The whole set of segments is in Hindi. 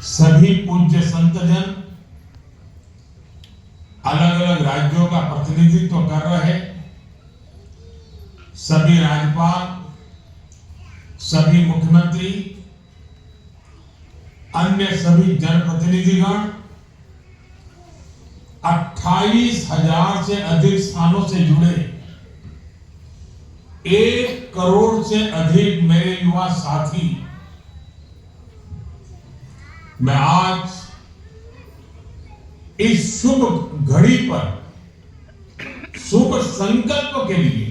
सभी पूज्य संतजन, अलग अलग राज्यों का प्रतिनिधित्व कर रहे सभी राज्यपाल, सभी मुख्यमंत्री, अन्य सभी जनप्रतिनिधिगण, 28,000 से अधिक स्थानों से जुड़े 1 करोड़ से अधिक मेरे युवा साथी, मैं आज इस शुभ घड़ी पर शुभ संकल्प के लिए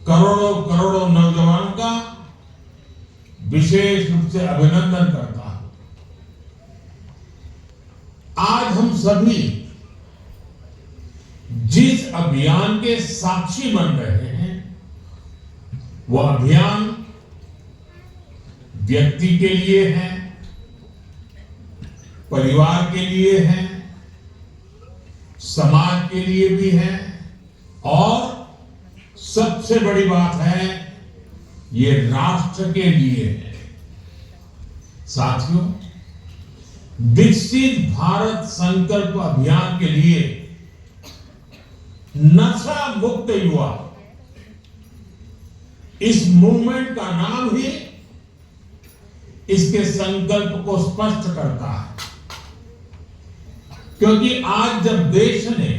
करोड़ों करोड़ों नौजवानों का विशेष रूप से अभिनंदन करता हूं। आज हम सभी जिस अभियान के साक्षी बन रहे हैं, वह अभियान व्यक्ति के लिए है, परिवार के लिए है, समाज के लिए भी है और सबसे बड़ी बात है, ये राष्ट्र के लिए है। साथियों, विकसित भारत संकल्प अभियान के लिए नशा मुक्त युवा, इस मूवमेंट का नाम ही इसके संकल्प को स्पष्ट करता है। क्योंकि आज जब देश ने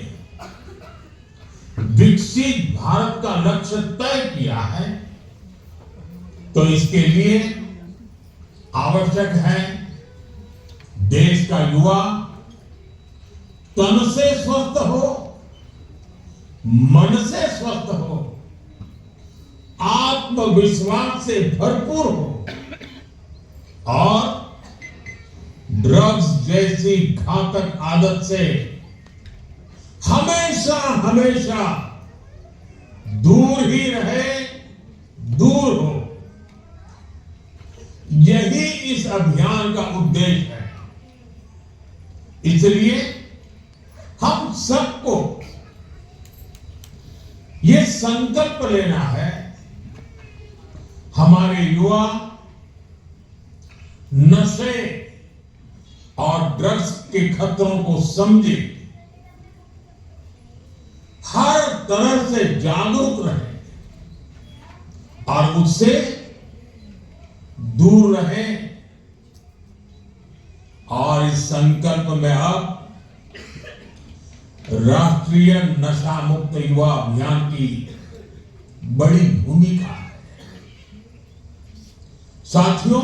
विकसित भारत का लक्ष्य तय किया है, तो इसके लिए आवश्यक है देश का युवा तन से स्वस्थ हो, मन से स्वस्थ हो, आत्मविश्वास से भरपूर हो और ड्रग्स जैसी घातक आदत से हमेशा हमेशा दूर ही रहे, दूर हो। यही इस अभियान का उद्देश्य है। इसलिए हम सबको ये संकल्प लेना है, हमारे युवा नशे और ड्रग्स के खतरों को समझे, हर तरह से जागरूक रहे और उससे दूर रहे। और इस संकल्प में अब राष्ट्रीय नशा मुक्त युवा अभियान की बड़ी भूमिका है। साथियों,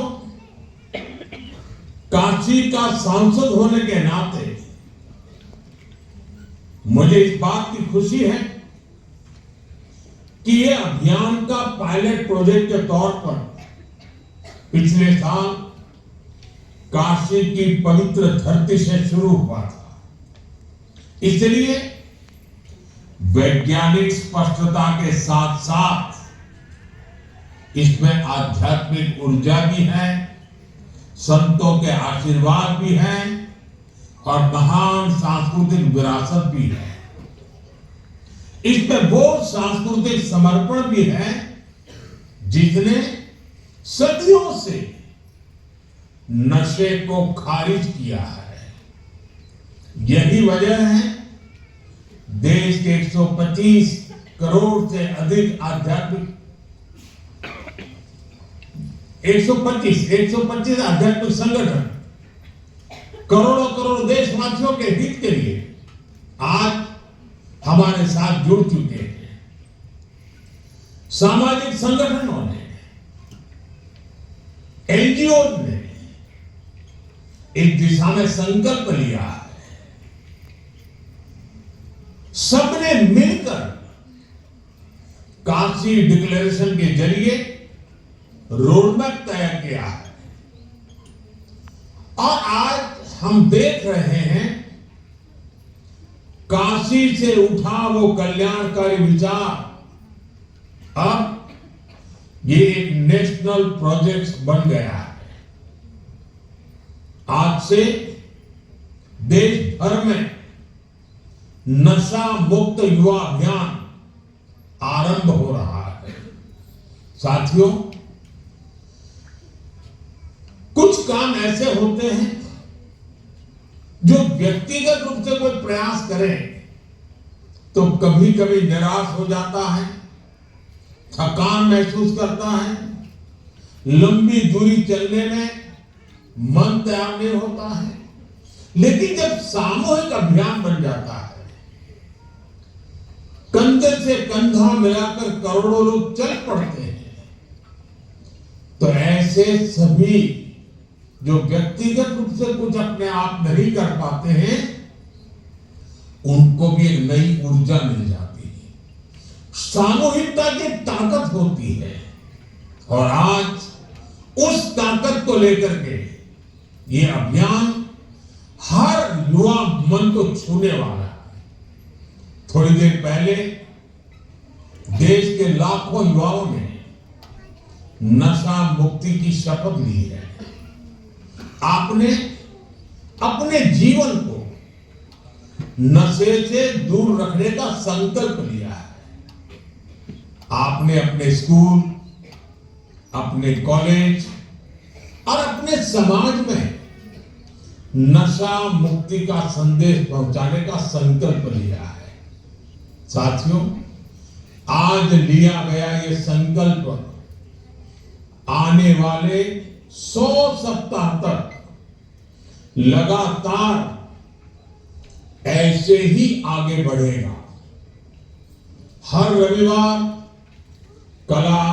काशी का सांसद होने के नाते मुझे इस बात की खुशी है कि यह अभियान का पायलट प्रोजेक्ट के तौर पर पिछले साल काशी की पवित्र धरती से शुरू हुआ था। इसलिए वैज्ञानिक स्पष्टता के साथ साथ इसमें आध्यात्मिक ऊर्जा भी है, संतों के आशीर्वाद भी हैं और महान सांस्कृतिक विरासत भी है। इसमें वो सांस्कृतिक समर्पण भी है जिसने सदियों से नशे को खारिज किया है। यही वजह है देश के 125 करोड़ से अधिक आध्यात्मिक 125 आध्यात्मिक संगठन करोड़ों करोड़ देशवासियों के हित के लिए आज हमारे साथ जुड़ चुके हैं। सामाजिक संगठनों ने, एनजीओ ने इस दिशा में संकल्प लिया है। सबने मिलकर काशी डिक्लेरेशन के जरिए रोडमैप तैयार किया है और आज हम देख रहे हैं काशी से उठा वो कल्याणकारी विचार अब ये एक नेशनल प्रोजेक्ट बन गया है। आज से देश भर में नशा मुक्त युवा अभियान आरंभ हो रहा है। साथियों, कुछ कुछ काम ऐसे होते हैं जो व्यक्तिगत रूप से कोई प्रयास करे तो कभी कभी निराश हो जाता है, थकान महसूस करता है, लंबी दूरी चलने में मन तैयार नहीं होता है। लेकिन जब सामूहिक अभियान बन जाता है, कंधे से कंधा मिलाकर करोड़ों लोग चल पड़ते हैं, तो ऐसे सभी जो व्यक्तिगत रूप से कुछ अपने आप नहीं कर पाते हैं, उनको भी एक नई ऊर्जा मिल जाती है। सामूहिकता की ताकत होती है और आज उस ताकत को लेकर के ये अभियान हर युवा मन को छूने वाला है। थोड़ी देर पहले देश के लाखों युवाओं ने नशा मुक्ति की शपथ ली है। आपने अपने जीवन को नशे से दूर रखने का संकल्प लिया है। आपने अपने स्कूल, अपने कॉलेज और अपने समाज में नशा मुक्ति का संदेश पहुंचाने का संकल्प लिया है। साथियों, आज लिया गया ये संकल्प आने वाले 100 सप्ताह तक लगातार ऐसे ही आगे बढ़ेगा। हर रविवार कला,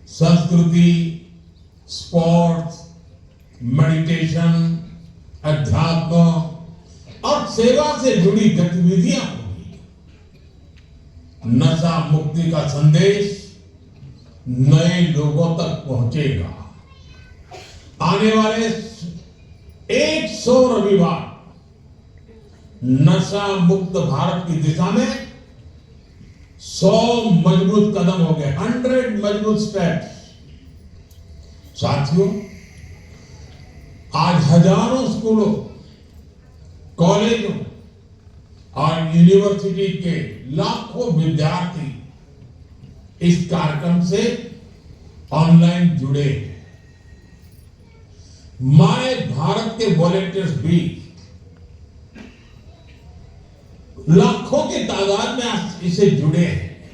संस्कृति, स्पोर्ट्स, मेडिटेशन, अध्यात्म और सेवा से जुड़ी गतिविधियां होंगी। नशा मुक्ति का संदेश नए लोगों तक पहुंचेगा। आने वाले 100 रविवार नशा मुक्त भारत की दिशा में 100 मजबूत कदम हो गए, 100 मजबूत स्टेप्स। साथियों, आज हजारों स्कूलों, कॉलेजों और यूनिवर्सिटी के लाखों विद्यार्थी इस कार्यक्रम से ऑनलाइन जुड़े हैं। माय भारत के वॉलंटियर्स भी लाखों की तादाद में इसे जुड़े हैं।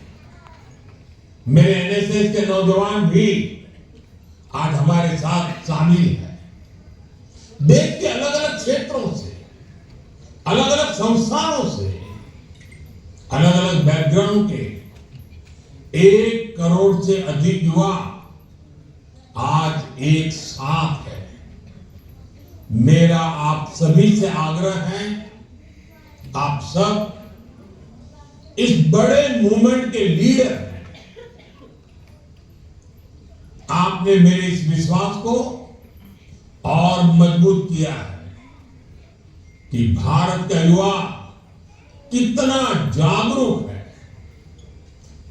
मेरे एनएसएस के नौजवान भी आज हमारे साथ शामिल हैं। देश के अलग अलग क्षेत्रों से, अलग अलग संस्थानों से, अलग अलग बैकग्राउंड के 1 करोड़ से अधिक युवा आज एक साथ है। मेरा आप सभी से आग्रह है, आप सब इस बड़े मूवमेंट के लीडर हैं। आपने मेरे इस विश्वास को और मजबूत किया है कि भारत का युवा कितना जागरूक है,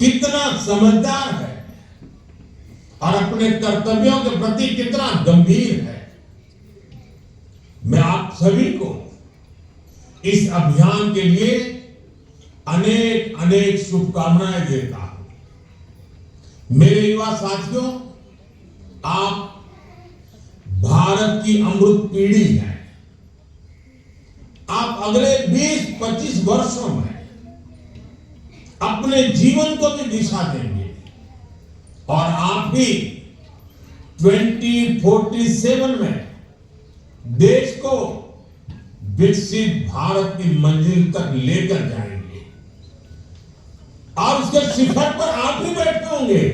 कितना समझदार है और अपने कर्तव्यों के प्रति कितना गंभीर है। मैं आप सभी को इस अभियान के लिए अनेक अनेक शुभकामनाएं देता हूं। मेरे युवा साथियों, आप भारत की अमृत पीढ़ी है। आप अगले 20-25 वर्षों में अपने जीवन को भी दिशा देंगे और आप भी 2047 में देश को विकसित भारत की मंजिल तक लेकर जाएंगे और उसके शिखर पर आप भी बैठे होंगे।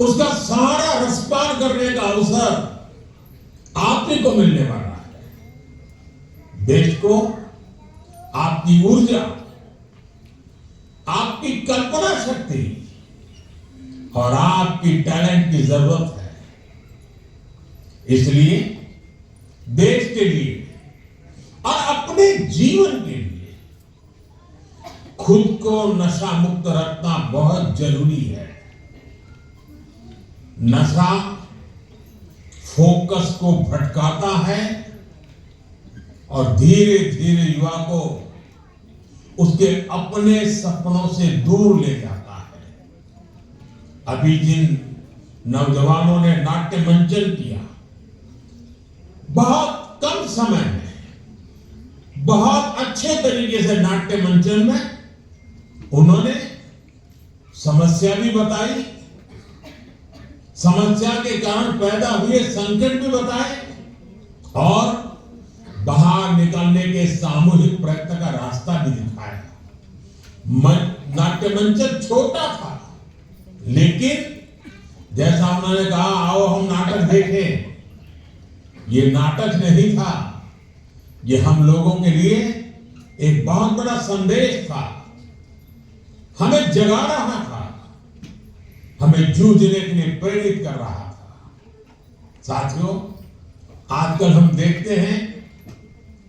उसका सारा रसपान करने का अवसर आप ही को मिलने वाला है। देश को आपकी ऊर्जा, आपकी कल्पना शक्ति और आपकी टैलेंट की जरूरत है। इसलिए देश के लिए और अपने जीवन के लिए खुद को नशा मुक्त रखना बहुत जरूरी है। नशा फोकस को भटकाता है और धीरे धीरे युवा को उसके अपने सपनों से दूर ले जाता है। अभी जिन नौजवानों ने नाट्य मंचन किया। बहुत कम समय में बहुत अच्छे तरीके से नाट्य मंचन में उन्होंने समस्या भी बताई, समस्या के कारण पैदा हुए संकट भी बताए और बाहर निकलने के सामूहिक प्रयत्न का रास्ता भी दिखाया। नाट्य मंचन छोटा था, लेकिन जैसा उन्होंने कहा आओ हम नाटक देखें, ये नाटक नहीं था, ये हम लोगों के लिए एक बहुत बड़ा संदेश था, हमें जगा रहा था, हमें जूझने के लिए प्रेरित कर रहा था। साथियों, आजकल हम देखते हैं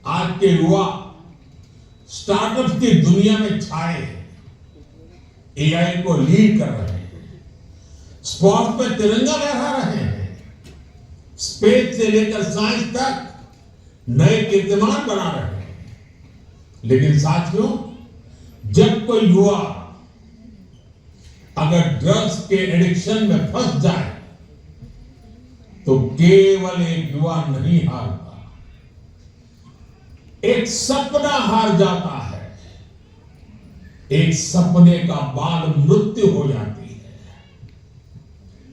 आज के युवा स्टार्टअप की दुनिया में छाए हैं, एआई को लीड कर रहे हैं, स्पोर्ट्स में तिरंगा लहरा रहे हैं, स्पेस से लेकर साइंस तक नए कीर्तिमान बना रहे हैं। लेकिन साथियों, जब कोई युवा अगर ड्रग्स के एडिक्शन में फंस जाए तो केवल एक युवा नहीं हारता, एक सपना हार जाता है, एक सपने का बाल मृत्यु हो जाती है,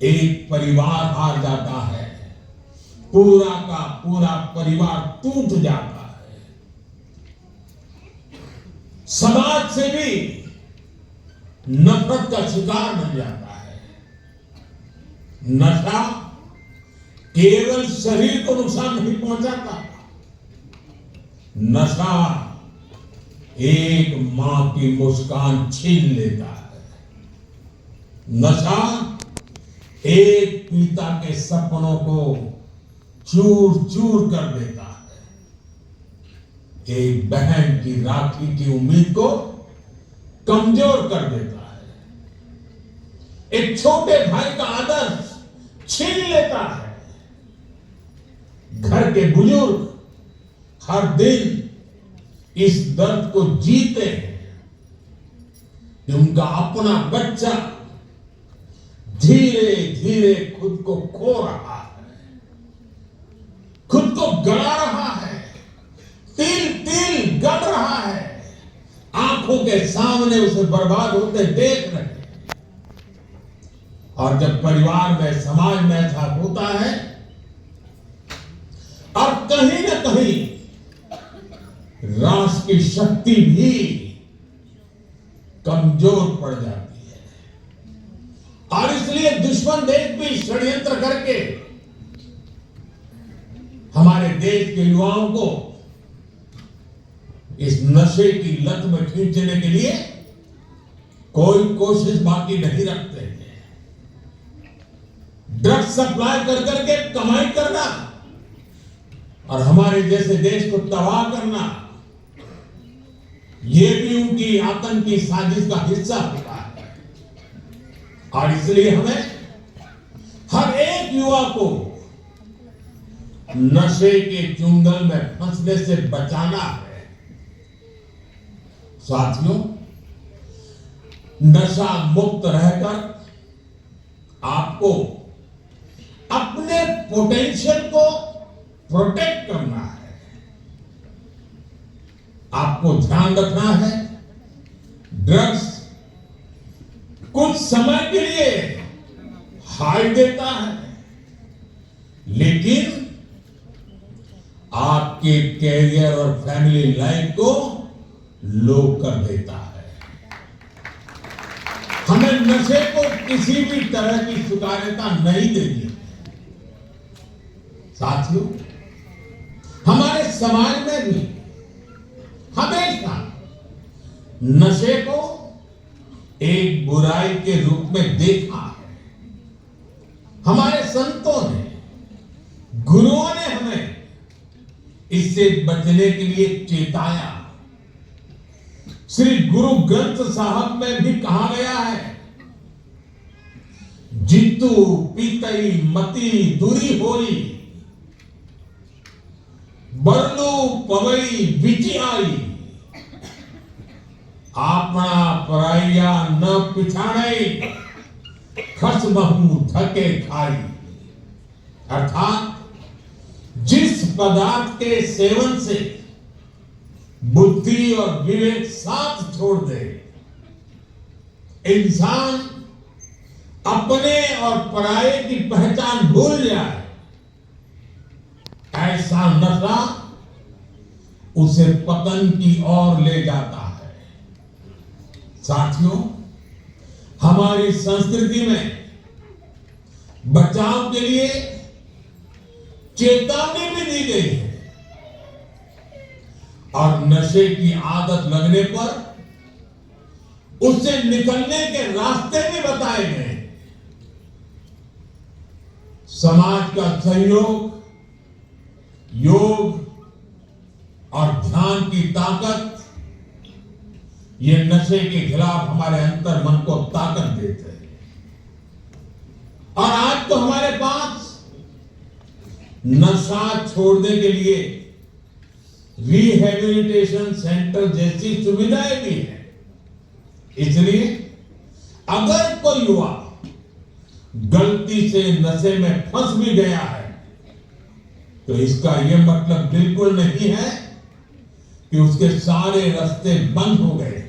एक परिवार हार जाता है, पूरा का पूरा परिवार टूट जाता है, समाज से भी नफरत का शिकार बन जाता है। नशा केवल शरीर को नुकसान नहीं पहुंचाता, नशा एक मां की मुस्कान छीन लेता है, नशा एक पिता के सपनों को चूर चूर कर देता है, एक बहन की राखी की उम्मीद को कमजोर कर देता है, एक छोटे भाई का आदर्श छीन लेता है। घर के बुजुर्ग हर दिन इस दर्द को जीते हैं कि उनका अपना बच्चा धीरे धीरे खुद को खो रहा है, खुद को गला रहा है, तिल तिल गल रहा है, आंखों के सामने उसे बर्बाद होते देख रहे हैं। और जब परिवार में, समाज में ऐसा होता है और कहीं ना कहीं राष्ट्र की शक्ति भी कमजोर पड़ जाती है और इसलिए दुश्मन देश भी षड्यंत्र करके हमारे देश के युवाओं को इस नशे की लत में खींचने के लिए कोई कोशिश बाकी नहीं रखते हैं। ड्रग्स सप्लाई कर करके कमाई करना और हमारे जैसे देश को तबाह करना, ये भी उनकी आतंकी साजिश का हिस्सा होता है। और इसलिए हमें हर एक युवा को नशे के चुंगल में फंसने से बचाना है। साथियों, नशा मुक्त रहकर आपको अपने पोटेंशियल को प्रोटेक्ट करना है, आपको ध्यान रखना है। ड्रग्स कुछ समय के लिए हाई देता है, लेकिन आपके कैरियर और फैमिली लाइफ को लो कर देता है। हमें नशे को किसी भी तरह की स्वीकार्यता नहीं देनी है। साथियों, हमारे समाज में भी हमेशा नशे को एक बुराई के रूप में देखा है। हमारे संतों ने, गुरुओं ने हमें इससे बचने के लिए चेताया। श्री गुरु ग्रंथ साहब में भी कहा गया है, जितु पीतई मती दूरी होई, बरलू पवई बिची आई, आपना पराइया न पिछाड़ई, खस बहु धके खाई, अर्थात जिस पदार्थ के सेवन से बुद्धि और विवेक साथ छोड़ दे, इंसान अपने और पराये की पहचान भूल जाए, ऐसा नशा उसे पतन की ओर ले जाता है। साथियों, हमारी संस्कृति में बचाव के लिए चेतावनी भी दी गई है और नशे की आदत लगने पर उससे निकलने के रास्ते भी बताए गए। समाज का सहयोग, योग और ध्यान की ताकत, ये नशे के खिलाफ हमारे अंतर मन को ताकत देते हैं। और आज तो हमारे पास नशा छोड़ने के लिए रिहेबिलिटेशन सेंटर जैसी सुविधाएं भी हैं। इसलिए अगर कोई युवा गलती से नशे में फंस भी गया है, तो इसका यह मतलब बिल्कुल नहीं है कि उसके सारे रास्ते बंद हो गए।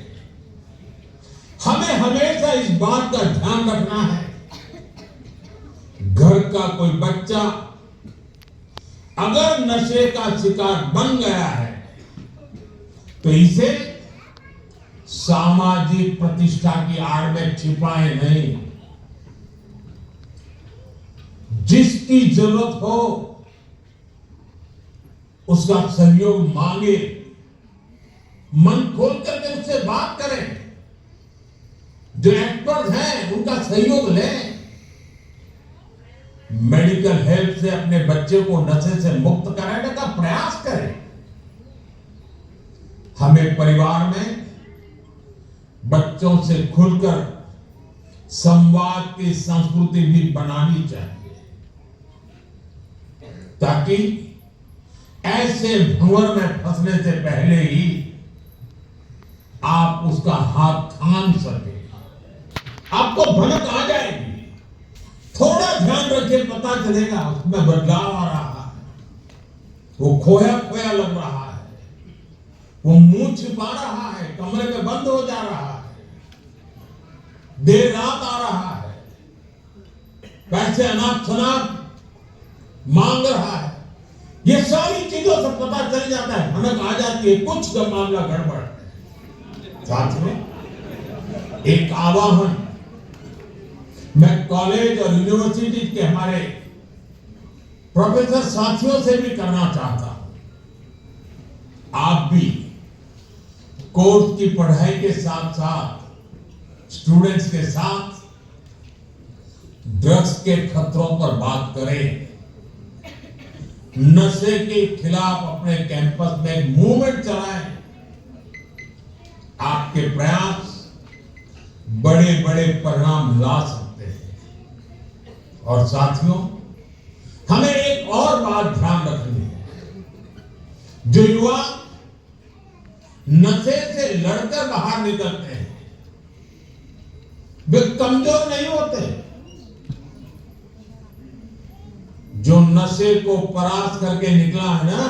हमें हमेशा इस बात का ध्यान रखना है, घर का कोई बच्चा अगर नशे का शिकार बन गया है, तो इसे सामाजिक प्रतिष्ठा की आड़ में छिपाए नहीं। जिसकी जरूरत हो उसका सहयोग मांगे, मन खोल करके उससे बात करें, जो एक्सपर्ट हैं उनका सहयोग लें, मेडिकल हेल्प से अपने बच्चे को नशे से मुक्त कराने का प्रयास करें। हमें परिवार में बच्चों से खुलकर संवाद की संस्कृति भी बनानी चाहिए, ताकि ऐसे भंवर में फंसने से पहले ही आप उसका हाथ थाम सके। आपको भनक आ जाएगी, थोड़ा ध्यान रखिए, पता चलेगा उसमें बदलाव आ रहा है, वो खोया खोया लग रहा है, वो मुंह छिपा रहा है, कमरे में बंद हो जा रहा है, देर रात आ रहा है, पैसे अनाप शनाप मांग रहा है। ये सारी चीजों से पता चल जाता है, भनक आ जाती है, कुछ का मामला गड़बड़ है। साथ में एक आह्वान मैं कॉलेज और यूनिवर्सिटी के हमारे प्रोफेसर साथियों से भी करना चाहता हूं। आप भी कोर्स की पढ़ाई के साथ साथ स्टूडेंट्स के साथ ड्रग्स के खतरों पर बात करें। नशे के खिलाफ अपने कैंपस में एक मूवमेंट चलाएं। आपके प्रयास बड़े बड़े परिणाम ला सकते हैं। और साथियों, हमें एक और बात ध्यान रखनी है, जो युवा नशे से लड़कर बाहर निकलते हैं, वे कमजोर नहीं होते। जो नशे को परास्त करके निकला है ना,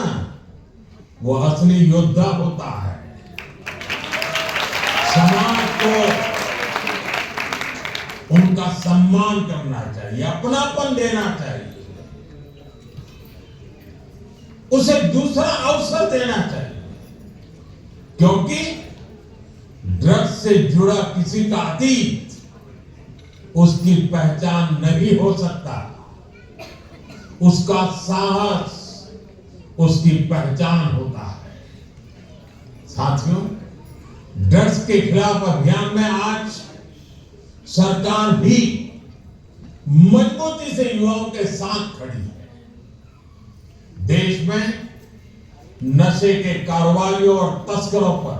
वो असली योद्धा होता है। समाज को उनका सम्मान करना चाहिए, अपनापन देना चाहिए, उसे दूसरा अवसर देना चाहिए, क्योंकि ड्रग्स से जुड़ा किसी का अतीत उसकी पहचान नहीं हो सकता, उसका साहस उसकी पहचान होता है। साथियों, ड्रग्स के खिलाफ अभियान में आज सरकार भी मजबूती से युवाओं के साथ खड़ी है। देश में नशे के कारोबारियों और तस्करों पर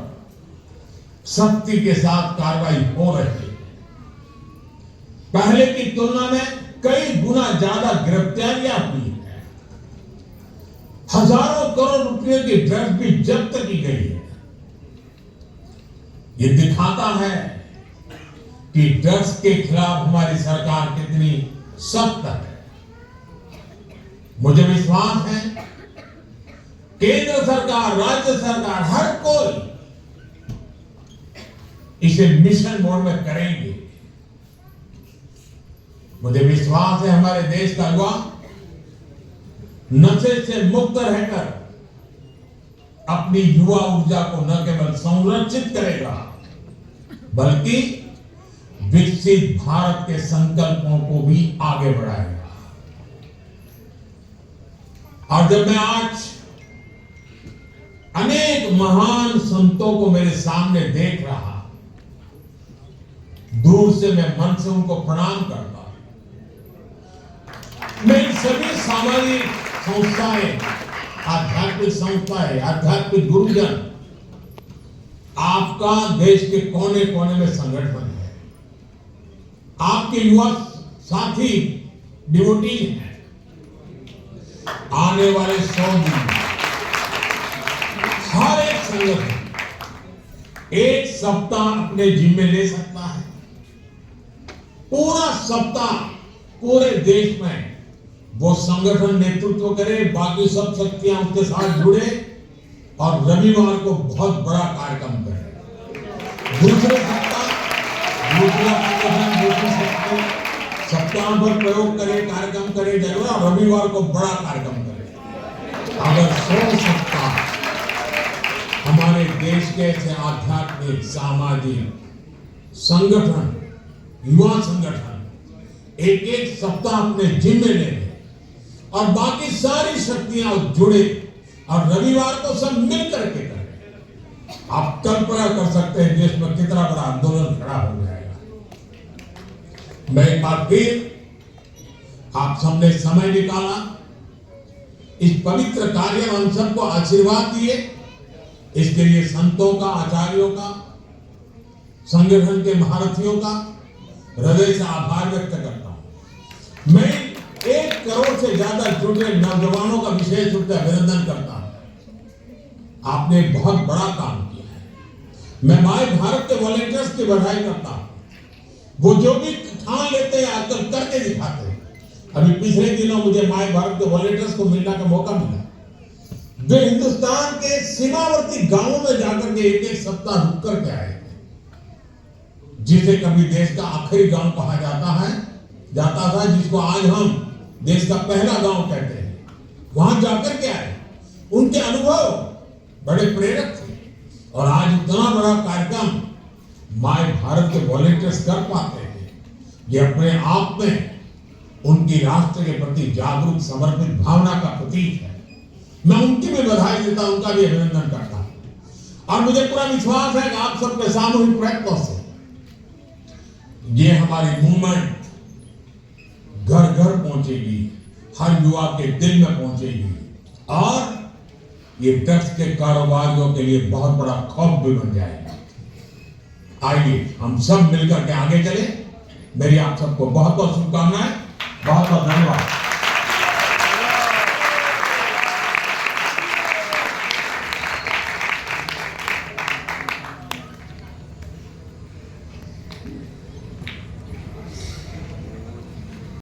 सख्ती के साथ कार्रवाई हो रही है। पहले की तुलना में कई गुना ज्यादा गिरफ्तारियां हुई हैं। हजारों करोड़ रुपए की ड्रग्स भी जब्त की गई है। ये दिखाता है कि ड्रग्स के खिलाफ हमारी सरकार कितनी सख्त है। मुझे विश्वास है केंद्र सरकार, राज्य सरकार, हर कोई इसे मिशन मोड में करेंगे। मुझे विश्वास है हमारे देश का युवा नशे से मुक्त रहकर अपनी युवा ऊर्जा को न केवल संरक्षित करेगा बल्कि विकसित भारत के संकल्पों को भी आगे बढ़ाएगा। और जब मैं आज अनेक महान संतों को मेरे सामने देख रहा, दूर से मैं मन से उनको प्रणाम करता। मैं सभी सामाजिक संस्थाएं, आध्यात्मिक संस्थाएं, आध्यात्मिक गुरुजन, आपका देश के कोने कोने में संगठन है, आपके युवा साथी डिवोटी हैं। आने वाले 100 दिन हर एक संगठन एक सप्ताह अपने जिम्मे ले सकता है। पूरा सप्ताह पूरे देश में वो संगठन नेतृत्व करे, बाकी सब शक्तियां उसके साथ जुड़े और रविवार को बहुत बड़ा कार्यक्रम करे। दूसरे सप्ताह दूसरा संगठन दूसरी शक्ति सप्ताह भर प्रयोग करे, कार्यक्रम करे, जरूर रविवार को बड़ा कार्यक्रम करे। अगर 100 सप्ताह हमारे देश के ऐसे आध्यात्मिक, सामाजिक संगठन, युवा संगठन एक एक सप्ताह अपने जिम्मे ले और बाकी सारी शक्तियां जुड़े और रविवार को सब मिल करके करें, आप कल्पना कर सकते हैं देश में कितना बड़ा आंदोलन खड़ा हो जाएगा। मैं एक बार फिर आप सबने समय निकाला, इस पवित्र कार्य में हम सबको आशीर्वाद दिए, इसके लिए संतों का, आचार्यों का, संगठन के महारथियों का हृदय से आभार व्यक्त करता हूं। मैं 1 करोड़ से ज्यादा जुटे नौजवानों का विशेष रूप से अभिनंदन करता हूं। आपने बहुत बड़ा काम किया है। मैं माय भारत के वॉलंटियर्स की बधाई करता हूं। वो जो भी ठान लेते हैं आजकल करके दिखाते हैं। अभी पिछले दिनों मुझे माय भारत के वॉलंटियर्स को मिलने का मौका मिला। वे हिंदुस्तान के सीमावर्ती गांवों में जाकर के एक सप्ताह रुक करके आए थे, जिसे कभी देश का आखिरी गांव कहा जाता था, जिसको आज हम देश का पहला गांव कहते हैं। वहां जाकर के आए, उनके अनुभव बड़े प्रेरक थे और आज इतना बड़ा कार्यक्रम माय भारत के वॉलंटियर्स कर पाते हैं। ये अपने आप में उनकी राष्ट्र के प्रति जागरूक, समर्पित भावना का प्रतीक है। मैं उनकी भी बधाई देता हूं, उनका भी अभिनंदन करता हूं। और मुझे पूरा विश्वास है कि आप सबके सामूहिक प्रयत्नों से ये हमारी मूवमेंट घर घर पहुंचेगी, हर युवा के दिल में पहुंचेगी और ये ड्रग्स के कारोबारियों के लिए बहुत बड़ा खौफ भी बन जाएगा। आइए हम सब मिलकर के आगे चले। मेरी आप सबको बहुत बहुत शुभकामनाएं, बहुत बहुत धन्यवाद।